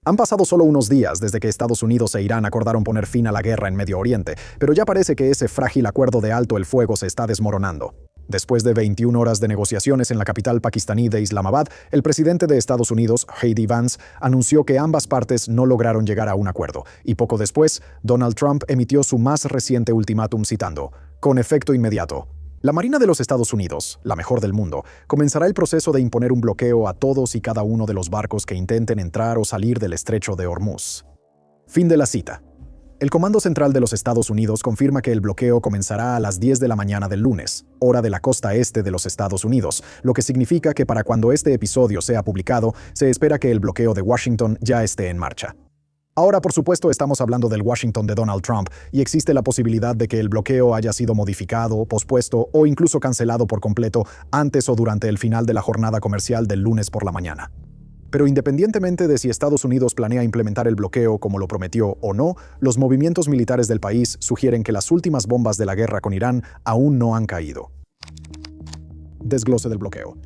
Han pasado solo unos días desde que Estados Unidos e Irán acordaron poner fin a la guerra en Medio Oriente, pero ya parece que ese frágil acuerdo de alto el fuego se está desmoronando. Después de 21 horas de negociaciones en la capital pakistaní de Islamabad, el presidente de Estados Unidos, J.D. Vance, anunció que ambas partes no lograron llegar a un acuerdo, y poco después, Donald Trump emitió su más reciente ultimátum citando, con efecto inmediato. La Marina de los Estados Unidos, la mejor del mundo, comenzará el proceso de imponer un bloqueo a todos y cada uno de los barcos que intenten entrar o salir del estrecho de Hormuz. Fin de la cita. El Comando Central de los Estados Unidos confirma que el bloqueo comenzará a las 10 de la mañana del lunes, hora de la costa este de los Estados Unidos, lo que significa que para cuando este episodio sea publicado, se espera que el bloqueo de Washington ya esté en marcha. Ahora, por supuesto, estamos hablando del Washington de Donald Trump, y existe la posibilidad de que el bloqueo haya sido modificado, pospuesto o incluso cancelado por completo antes o durante el final de la jornada comercial del lunes por la mañana. Pero independientemente de si Estados Unidos planea implementar el bloqueo como lo prometió o no, los movimientos militares del país sugieren que las últimas bombas de la guerra con Irán aún no han caído. Desglose del bloqueo.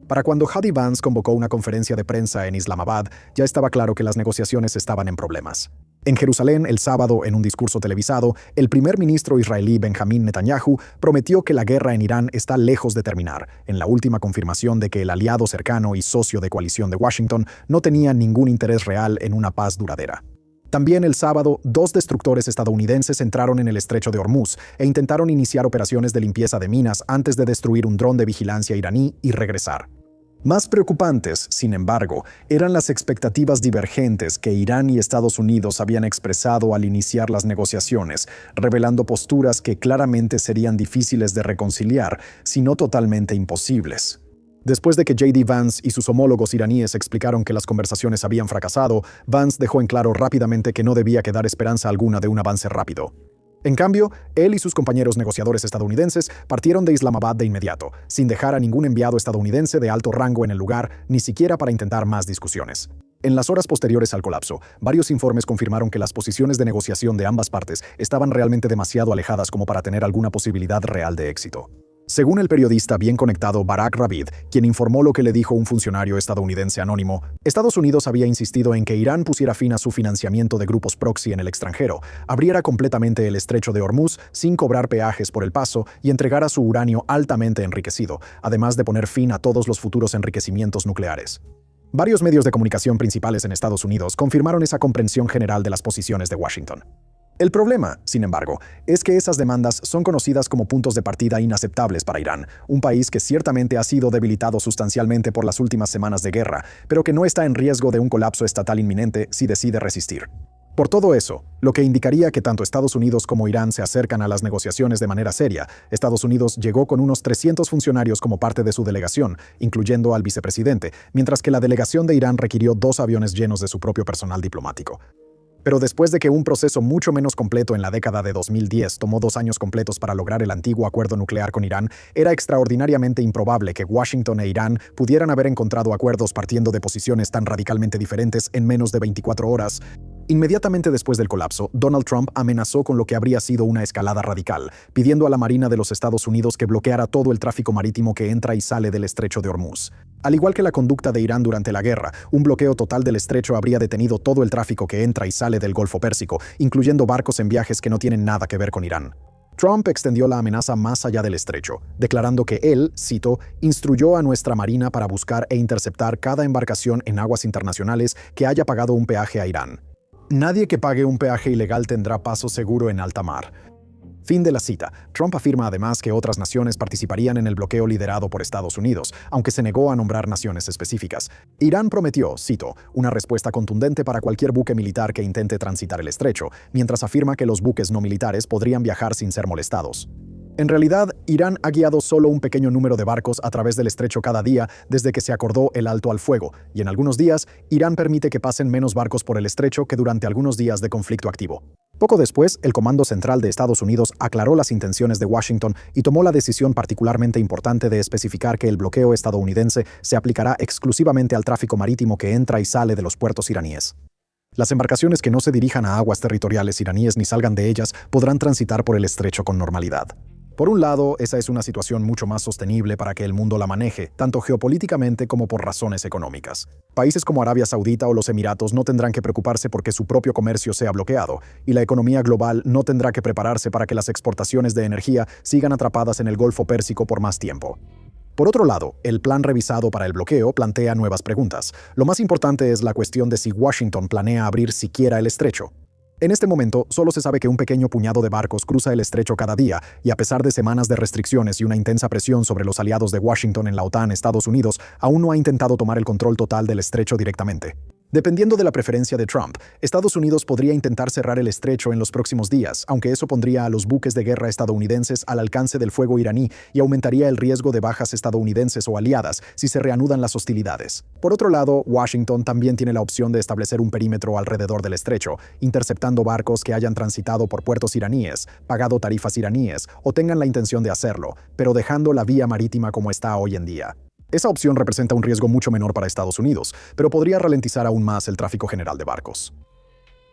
Para cuando J.D. Vance convocó una conferencia de prensa en Islamabad, ya estaba claro que las negociaciones estaban en problemas. En Jerusalén, el sábado, en un discurso televisado, el primer ministro israelí Benjamín Netanyahu prometió que la guerra en Irán está lejos de terminar, en la última confirmación de que el aliado cercano y socio de coalición de Washington no tenía ningún interés real en una paz duradera. También el sábado, 2 destructores estadounidenses entraron en el estrecho de Hormuz e intentaron iniciar operaciones de limpieza de minas antes de destruir un dron de vigilancia iraní y regresar. Más preocupantes, sin embargo, eran las expectativas divergentes que Irán y Estados Unidos habían expresado al iniciar las negociaciones, revelando posturas que claramente serían difíciles de reconciliar, si no totalmente imposibles. Después de que J.D. Vance y sus homólogos iraníes explicaron que las conversaciones habían fracasado, Vance dejó en claro rápidamente que no debía quedar esperanza alguna de un avance rápido. En cambio, él y sus compañeros negociadores estadounidenses partieron de Islamabad de inmediato, sin dejar a ningún enviado estadounidense de alto rango en el lugar, ni siquiera para intentar más discusiones. En las horas posteriores al colapso, varios informes confirmaron que las posiciones de negociación de ambas partes estaban realmente demasiado alejadas como para tener alguna posibilidad real de éxito. Según el periodista bien conectado Barak Ravid, quien informó lo que le dijo un funcionario estadounidense anónimo, Estados Unidos había insistido en que Irán pusiera fin a su financiamiento de grupos proxy en el extranjero, abriera completamente el estrecho de Hormuz sin cobrar peajes por el paso y entregara su uranio altamente enriquecido, además de poner fin a todos los futuros enriquecimientos nucleares. Varios medios de comunicación principales en Estados Unidos confirmaron esa comprensión general de las posiciones de Washington. El problema, sin embargo, es que esas demandas son conocidas como puntos de partida inaceptables para Irán, un país que ciertamente ha sido debilitado sustancialmente por las últimas semanas de guerra, pero que no está en riesgo de un colapso estatal inminente si decide resistir. Por todo eso, lo que indicaría que tanto Estados Unidos como Irán se acercan a las negociaciones de manera seria, Estados Unidos llegó con unos 300 funcionarios como parte de su delegación, incluyendo al vicepresidente, mientras que la delegación de Irán requirió 2 aviones llenos de su propio personal diplomático. Pero después de que un proceso mucho menos completo en la década de 2010 tomó 2 años completos para lograr el antiguo acuerdo nuclear con Irán, era extraordinariamente improbable que Washington e Irán pudieran haber encontrado acuerdos partiendo de posiciones tan radicalmente diferentes en menos de 24 horas. Inmediatamente después del colapso, Donald Trump amenazó con lo que habría sido una escalada radical, pidiendo a la Marina de los Estados Unidos que bloqueara todo el tráfico marítimo que entra y sale del estrecho de Hormuz. Al igual que la conducta de Irán durante la guerra, un bloqueo total del estrecho habría detenido todo el tráfico que entra y sale del Golfo Pérsico, incluyendo barcos en viajes que no tienen nada que ver con Irán. Trump extendió la amenaza más allá del estrecho, declarando que él, cito, instruyó a nuestra Marina para buscar e interceptar cada embarcación en aguas internacionales que haya pagado un peaje a Irán. Nadie que pague un peaje ilegal tendrá paso seguro en alta mar. Fin de la cita. Trump afirma además que otras naciones participarían en el bloqueo liderado por Estados Unidos, aunque se negó a nombrar naciones específicas. Irán prometió, cito, una respuesta contundente para cualquier buque militar que intente transitar el estrecho, mientras afirma que los buques no militares podrían viajar sin ser molestados. En realidad, Irán ha guiado solo un pequeño número de barcos a través del estrecho cada día desde que se acordó el alto al fuego, y en algunos días, Irán permite que pasen menos barcos por el estrecho que durante algunos días de conflicto activo. Poco después, el Comando Central de Estados Unidos aclaró las intenciones de Washington y tomó la decisión particularmente importante de especificar que el bloqueo estadounidense se aplicará exclusivamente al tráfico marítimo que entra y sale de los puertos iraníes. Las embarcaciones que no se dirijan a aguas territoriales iraníes ni salgan de ellas podrán transitar por el estrecho con normalidad. Por un lado, esa es una situación mucho más sostenible para que el mundo la maneje, tanto geopolíticamente como por razones económicas. Países como Arabia Saudita o los Emiratos no tendrán que preocuparse porque su propio comercio sea bloqueado, y la economía global no tendrá que prepararse para que las exportaciones de energía sigan atrapadas en el Golfo Pérsico por más tiempo. Por otro lado, el plan revisado para el bloqueo plantea nuevas preguntas. Lo más importante es la cuestión de si Washington planea abrir siquiera el estrecho. En este momento, solo se sabe que un pequeño puñado de barcos cruza el estrecho cada día, y a pesar de semanas de restricciones y una intensa presión sobre los aliados de Washington en la OTAN, Estados Unidos, aún no ha intentado tomar el control total del estrecho directamente. Dependiendo de la preferencia de Trump, Estados Unidos podría intentar cerrar el estrecho en los próximos días, aunque eso pondría a los buques de guerra estadounidenses al alcance del fuego iraní y aumentaría el riesgo de bajas estadounidenses o aliadas si se reanudan las hostilidades. Por otro lado, Washington también tiene la opción de establecer un perímetro alrededor del estrecho, interceptando barcos que hayan transitado por puertos iraníes, pagado tarifas iraníes o tengan la intención de hacerlo, pero dejando la vía marítima como está hoy en día. Esa opción representa un riesgo mucho menor para Estados Unidos, pero podría ralentizar aún más el tráfico general de barcos.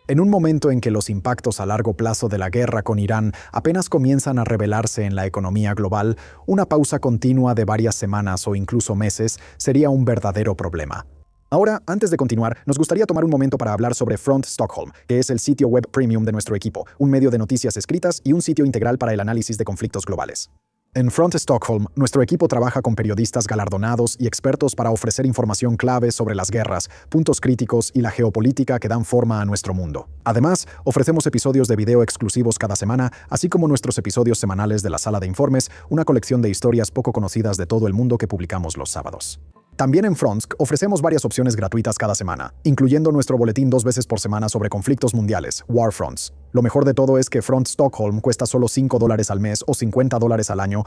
En un momento en que los impactos a largo plazo de la guerra con Irán apenas comienzan a revelarse en la economía global, una pausa continua de varias semanas o incluso meses sería un verdadero problema. Ahora, antes de continuar, nos gustaría tomar un momento para hablar sobre Front Stockholm, que es el sitio web premium de nuestro equipo, un medio de noticias escritas y un sitio integral para el análisis de conflictos globales. En Front Stockholm, nuestro equipo trabaja con periodistas galardonados y expertos para ofrecer información clave sobre las guerras, puntos críticos y la geopolítica que dan forma a nuestro mundo. Además, ofrecemos episodios de video exclusivos cada semana, así como nuestros episodios semanales de la Sala de Informes, una colección de historias poco conocidas de todo el mundo que publicamos los sábados. También en Fronsk ofrecemos varias opciones gratuitas cada semana, incluyendo nuestro boletín 2 veces por semana sobre conflictos mundiales, War Fronts. Lo mejor de todo es que Front Stockholm cuesta solo $5 al mes o $50 al año.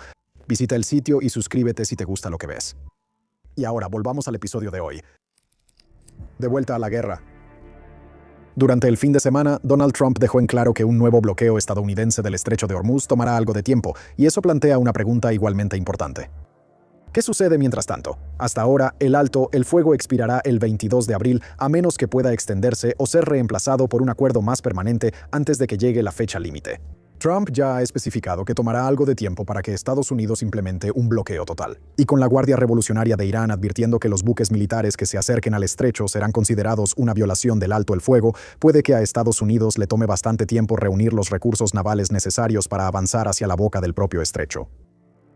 Visita el sitio y suscríbete si te gusta lo que ves. Y ahora, volvamos al episodio de hoy. De vuelta a la guerra. Durante el fin de semana, Donald Trump dejó en claro que un nuevo bloqueo estadounidense del estrecho de Hormuz tomará algo de tiempo, y eso plantea una pregunta igualmente importante. ¿Qué sucede mientras tanto? Hasta ahora, el fuego expirará el 22 de abril a menos que pueda extenderse o ser reemplazado por un acuerdo más permanente antes de que llegue la fecha límite. Trump ya ha especificado que tomará algo de tiempo para que Estados Unidos implemente un bloqueo total. Y con la Guardia Revolucionaria de Irán advirtiendo que los buques militares que se acerquen al estrecho serán considerados una violación del alto el fuego, puede que a Estados Unidos le tome bastante tiempo reunir los recursos navales necesarios para avanzar hacia la boca del propio estrecho.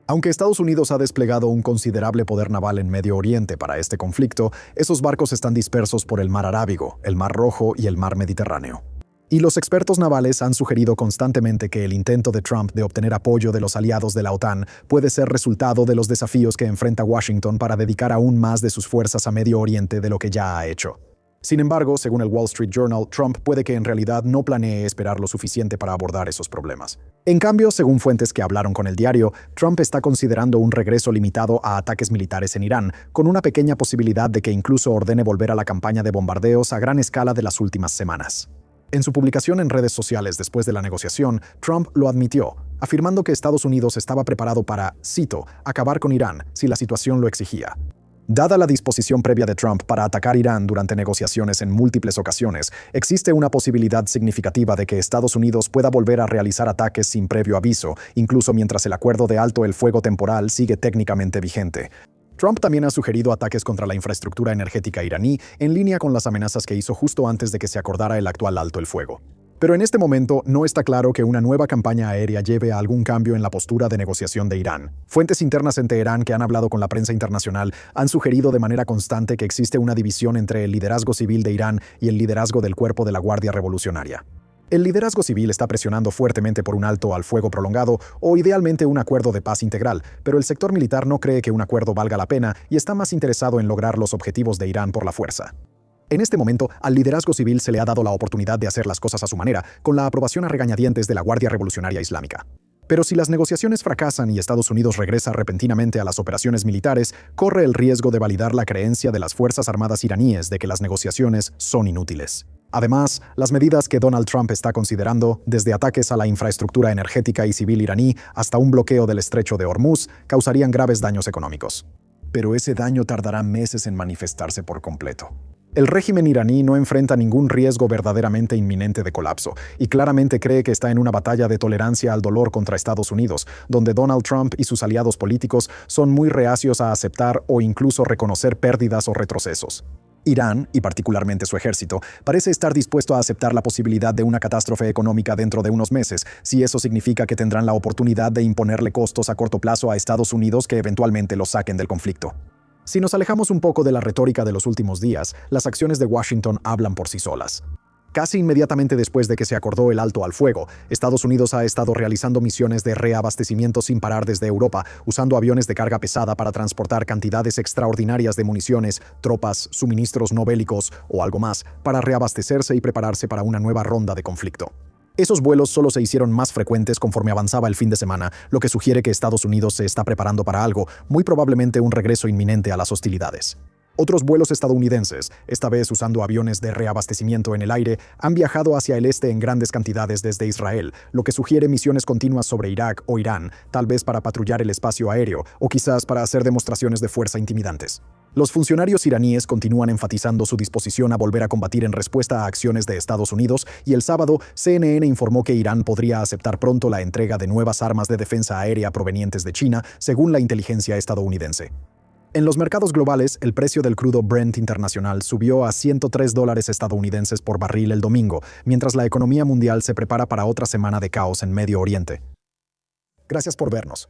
Aunque Estados Unidos ha desplegado un considerable poder naval en Medio Oriente para este conflicto, esos barcos están dispersos por el Mar Arábigo, el Mar Rojo y el Mar Mediterráneo. Y los expertos navales han sugerido constantemente que el intento de Trump de obtener apoyo de los aliados de la OTAN puede ser resultado de los desafíos que enfrenta Washington para dedicar aún más de sus fuerzas a Medio Oriente de lo que ya ha hecho. Sin embargo, según el Wall Street Journal, Trump puede que en realidad no planee esperar lo suficiente para abordar esos problemas. En cambio, según fuentes que hablaron con el diario, Trump está considerando un regreso limitado a ataques militares en Irán, con una pequeña posibilidad de que incluso ordene volver a la campaña de bombardeos a gran escala de las últimas semanas. En su publicación en redes sociales después de la negociación, Trump lo admitió, afirmando que Estados Unidos estaba preparado para, cito, acabar con Irán si la situación lo exigía. Dada la disposición previa de Trump para atacar Irán durante negociaciones en múltiples ocasiones, existe una posibilidad significativa de que Estados Unidos pueda volver a realizar ataques sin previo aviso, incluso mientras el acuerdo de alto el fuego temporal sigue técnicamente vigente. Trump también ha sugerido ataques contra la infraestructura energética iraní, en línea con las amenazas que hizo justo antes de que se acordara el actual alto el fuego. Pero en este momento no está claro que una nueva campaña aérea lleve a algún cambio en la postura de negociación de Irán. Fuentes internas en Teherán que han hablado con la prensa internacional han sugerido de manera constante que existe una división entre el liderazgo civil de Irán y el liderazgo del cuerpo de la Guardia Revolucionaria. El liderazgo civil está presionando fuertemente por un alto al fuego prolongado o idealmente un acuerdo de paz integral, pero el sector militar no cree que un acuerdo valga la pena y está más interesado en lograr los objetivos de Irán por la fuerza. En este momento, al liderazgo civil se le ha dado la oportunidad de hacer las cosas a su manera, con la aprobación a regañadientes de la Guardia Revolucionaria Islámica. Pero si las negociaciones fracasan y Estados Unidos regresa repentinamente a las operaciones militares, corre el riesgo de validar la creencia de las Fuerzas Armadas iraníes de que las negociaciones son inútiles. Además, las medidas que Donald Trump está considerando, desde ataques a la infraestructura energética y civil iraní hasta un bloqueo del estrecho de Hormuz, causarían graves daños económicos. Pero ese daño tardará meses en manifestarse por completo. El régimen iraní no enfrenta ningún riesgo verdaderamente inminente de colapso y claramente cree que está en una batalla de tolerancia al dolor contra Estados Unidos, donde Donald Trump y sus aliados políticos son muy reacios a aceptar o incluso reconocer pérdidas o retrocesos. Irán, y particularmente su ejército, parece estar dispuesto a aceptar la posibilidad de una catástrofe económica dentro de unos meses, si eso significa que tendrán la oportunidad de imponerle costos a corto plazo a Estados Unidos que eventualmente los saquen del conflicto. Si nos alejamos un poco de la retórica de los últimos días, las acciones de Washington hablan por sí solas. Casi inmediatamente después de que se acordó el alto al fuego, Estados Unidos ha estado realizando misiones de reabastecimiento sin parar desde Europa, usando aviones de carga pesada para transportar cantidades extraordinarias de municiones, tropas, suministros no bélicos o algo más, para reabastecerse y prepararse para una nueva ronda de conflicto. Esos vuelos solo se hicieron más frecuentes conforme avanzaba el fin de semana, lo que sugiere que Estados Unidos se está preparando para algo, muy probablemente un regreso inminente a las hostilidades. Otros vuelos estadounidenses, esta vez usando aviones de reabastecimiento en el aire, han viajado hacia el este en grandes cantidades desde Israel, lo que sugiere misiones continuas sobre Irak o Irán, tal vez para patrullar el espacio aéreo o quizás para hacer demostraciones de fuerza intimidantes. Los funcionarios iraníes continúan enfatizando su disposición a volver a combatir en respuesta a acciones de Estados Unidos y el sábado CNN informó que Irán podría aceptar pronto la entrega de nuevas armas de defensa aérea provenientes de China, según la inteligencia estadounidense. En los mercados globales, el precio del crudo Brent internacional subió a $103 estadounidenses por barril el domingo, mientras la economía mundial se prepara para otra semana de caos en Medio Oriente. Gracias por vernos.